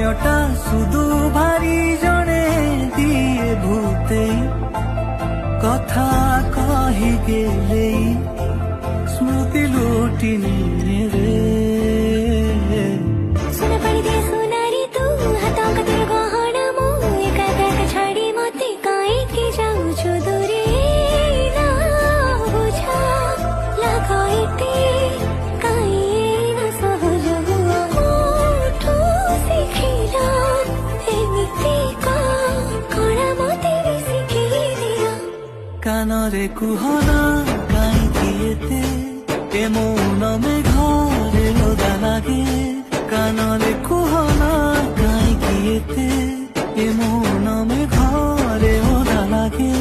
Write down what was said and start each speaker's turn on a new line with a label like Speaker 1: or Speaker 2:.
Speaker 1: ସମୟଟା ସୁଦୁ ଭାରି ଜଣେ ଦିଏ ଭୂତେଇ କଥା କହିଗେଲେଇ ସ୍ମୃତି ଲୁଟି ନିଏ ରେ
Speaker 2: सुन पड़ी दे सुनारी तू हाथों का तेरे गहना मु एका एका छाड़ी मते काहे के जाऊ छु दूरे ना बुझा लगाइते काहे ना सहज हुआ उठो सिखिला एमिति का कोणा मते सिखि दिया
Speaker 1: कानरे कुहना काईकी एते ए मौन में घरे ओदा लागे कानरे कुहना काईकी एते ए मौन में घरे ओदा लागे।